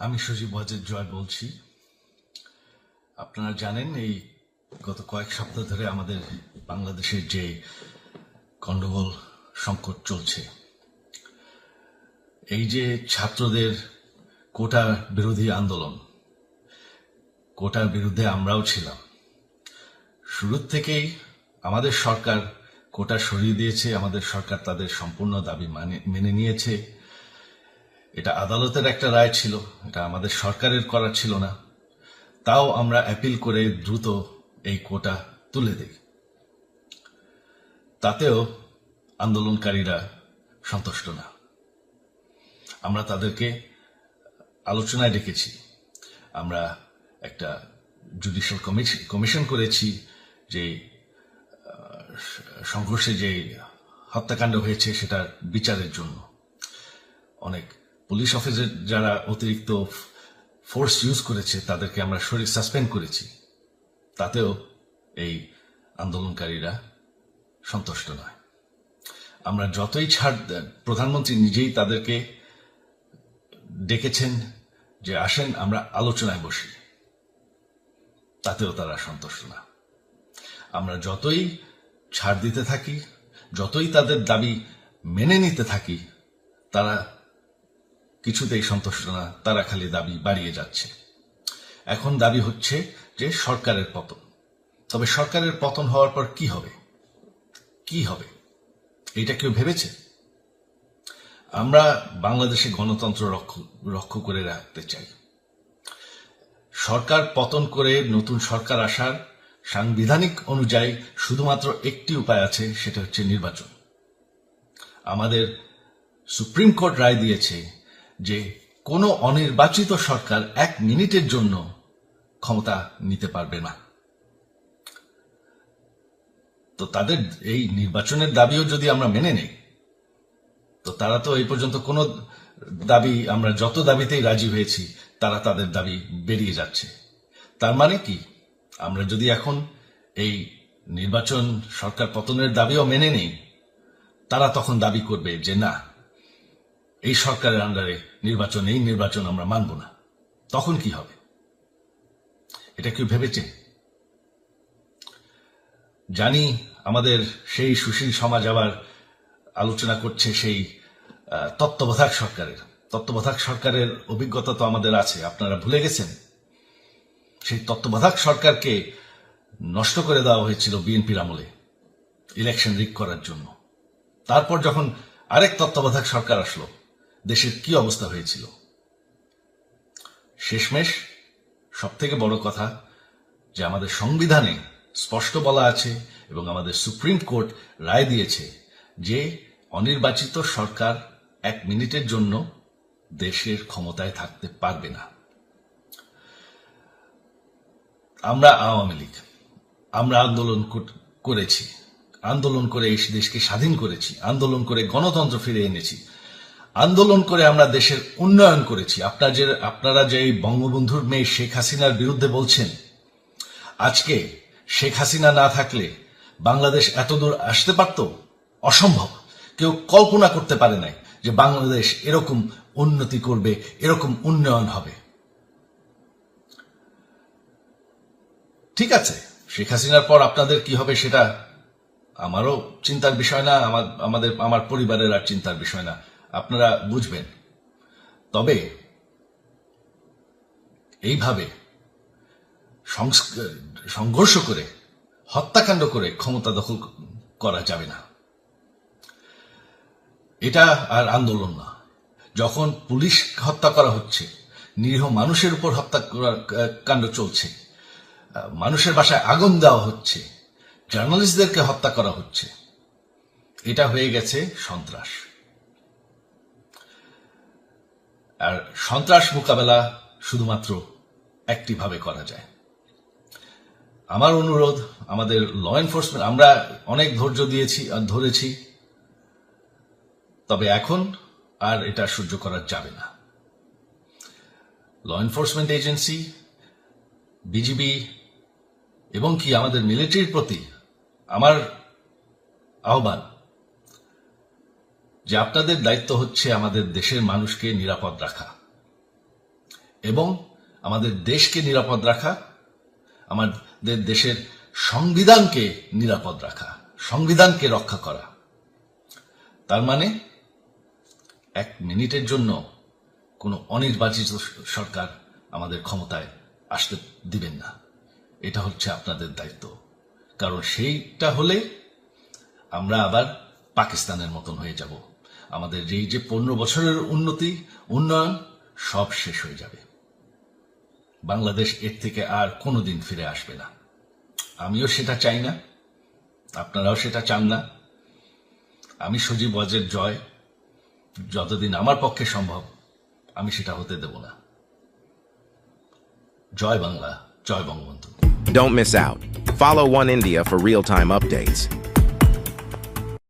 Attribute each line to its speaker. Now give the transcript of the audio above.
Speaker 1: আমি সজীব ওয়াজেদ জয় বলছি। আপনারা জানেন এই গত কয়েক সপ্তাহ ধরে আমাদের বাংলাদেশের যে গন্ডগোল সংকট চলছে, এই যে ছাত্রদের কোটা বিরোধী আন্দোলন, কোটার বিরুদ্ধে আমরাও ছিলাম। শুরুর থেকেই আমাদের সরকার কোটা সরিয়ে দিয়েছে, আমাদের সরকার তাদের সম্পূর্ণ দাবি মেনে নিয়েছে। এটা আদালতের একটা রায় ছিল, এটা আমাদের সরকারের করা ছিল না। তাও আমরা অ্যাপিল করে দ্রুত এই কোটা তুলে দেই। তাতেও আন্দোলনকারীরা সন্তুষ্ট না। আমরা তাদেরকে আলোচনায় ডেকেছি, আমরা একটা জুডিশিয়াল কমিশন করেছি, যে সংঘর্ষে যে হত্যাকাণ্ড হয়েছে সেটার বিচারের জন্য। অনেক পুলিশ অফিসার যারা অতিরিক্ত ফোর্স ইউজ করেছে তাদেরকে আমরা সাসপেন্ড করেছি। তাতেও এই আন্দোলনকারীরা সন্তুষ্ট নয়। আমরা যতই ছাড়, প্রধানমন্ত্রী নিজেই তাদেরকে ডেকেছেন যে আসেন আমরা আলোচনায় বসি, তাতেও তারা সন্তুষ্ট না। আমরা যতই ছাড় দিতে থাকি, যতই তাদের দাবি মেনে নিতে থাকি, তারা কিছুতেই সন্তুষ্ট না, তারা খালি দাবি বাড়িয়ে যাচ্ছে। এখন দাবি হচ্ছে যে সরকারের পতন। তবে সরকারের পতন হওয়ার পর কি হবে, কি হবে এটা কেউ ভেবেছে? আমরা বাংলাদেশে গণতন্ত্র রক্ষা করে রাখতে চাই। সরকার পতন করে নতুন সরকার আসার সাংবিধানিক অনুযায়ী শুধুমাত্র একটি উপায় আছে, সেটা হচ্ছে নির্বাচন। আমাদের সুপ্রিম কোর্ট রায় দিয়েছে যে কোনো অনির্বাচিত সরকার 1 মিনিটের জন্য ক্ষমতা নিতে পারবে না। তো তাদের এই নির্বাচনের দাবিও যদি আমরা মেনে নেই, তো তারা তো এই পর্যন্ত কোনো দাবি, আমরা যত দাবিতেই রাজি হয়েছি তারা তাদের দাবি বেরিয়ে যাচ্ছে। তার মানে কি, আমরা যদি এখন এই নির্বাচন, সরকার পতনের দাবিও মেনে নেই, তারা তখন দাবি করবে যে না, এই সরকারের আন্ডারে নির্বাচন, এই নির্বাচন আমরা মানব না। তখন কি হবে এটা কেউ ভেবেছে? জানি আমাদের সেই সুশীল সমাজ আবার আলোচনা করছে সেই তত্ত্বাবধায়ক সরকারের অভিজ্ঞতা তো আমাদের আছে। আপনারা ভুলে গেছেন সেই তত্ত্বাবধায়ক সরকারকে নষ্ট করে দেওয়া হয়েছিল বিএনপির আমলে ইলেকশন রিগ করার জন্য। তারপর যখন আরেক তত্ত্বাবধায়ক সরকার আসলো, দেশের কি অবস্থা হয়েছিল। শেষমেশ সব থেকে বড় কথা যে আমাদের সংবিধানে স্পষ্ট বলা আছে এবং আমাদের সুপ্রিম কোর্ট রায় দিয়েছে যে অনির্বাচিত সরকার 1 মিনিটের জন্য দেশের ক্ষমতায় থাকতে পারবে না। আমরা আওয়ামী লীগ, আমরা আন্দোলন করেছি, আন্দোলন করে এই দেশকে স্বাধীন করেছি, আন্দোলন করে গণতন্ত্র ফিরে এনেছি, আন্দোলন করে আমরা দেশের উন্নয়ন করেছি। আপনারা যে বঙ্গবন্ধুর মেয়ে শেখ হাসিনার বিরুদ্ধে বলছেন, আজকে শেখ হাসিনা না থাকলে বাংলাদেশ এতদূর আসতে পারত? অসম্ভব। কেউ কল্পনা করতে পারে নাই যে বাংলাদেশ এরকম উন্নতি করবে, এরকম উন্নয়ন হবে। ঠিক আছে, শেখ হাসিনার পর আপনাদের কি হবে সেটা আমারও চিন্তার বিষয় না, আমার পরিবারের আর চিন্তার বিষয় না, আপনারা বুঝবেন। তবে এইভাবে সংঘর্ষ করে, হত্যাকাণ্ড করে ক্ষমতা দখল করা যাবে না। এটা আর আন্দোলন না। যখন পুলিশ হত্যা করা হচ্ছে, নিরীহ মানুষের উপর হত্যাকাণ্ড চলছে, মানুষের বাসায় আগুন দেওয়া হচ্ছে, জার্নালিস্টদেরকে হত্যা করা হচ্ছে, এটা হয়ে গেছে সন্ত্রাস। আর সন্ত্রাস মোকাবেলা শুধুমাত্র একটি ভাবে করা যায়। আমার অনুরোধ, আমাদের ল এনফোর্সমেন্ট, আমরা অনেক ধৈর্য ধরেছি, তবে এখন আর এটা সহ্য করা যাবে না। ল এনফোর্সমেন্ট এজেন্সি, বিজিবি এবং কি আমাদের মিলিটারির প্রতি আমার আহ্বান যে আপনাদের দায়িত্ব হচ্ছে আমাদের দেশের মানুষকে নিরাপদ রাখা। এবং আমাদের দেশকে নিরাপদ রাখা, আমাদের দেশের সংবিধানকে নিরাপদ রাখা, সংবিধানকে রক্ষা করা। তার মানে 1 মিনিটের জন্য কোনো অনির্বাচিত সরকার আমাদের ক্ষমতায় আসতে দিবেন না। এটা হচ্ছে আপনাদের দায়িত্ব, কারণ সেইটা হলে আমরা আবার পাকিস্তানের মতন হয়ে যাব। আমাদের এই যে 15 বছরের উন্নয়ন সব শেষ হয়ে যাবে। বাংলাদেশ এর থেকে আর কোনোদিন ফিরে আসবে না। আমিও সেটা চাই না, আপনারাও সেটা চান না। আমি সজীব ওয়াজের জয় যতদিন আমার পক্ষে সম্ভব আমি সেটা হতে দেব না। জয় বাংলা, জয় Bangabandhu.
Speaker 2: Don't miss out. Follow One India for real-time updates.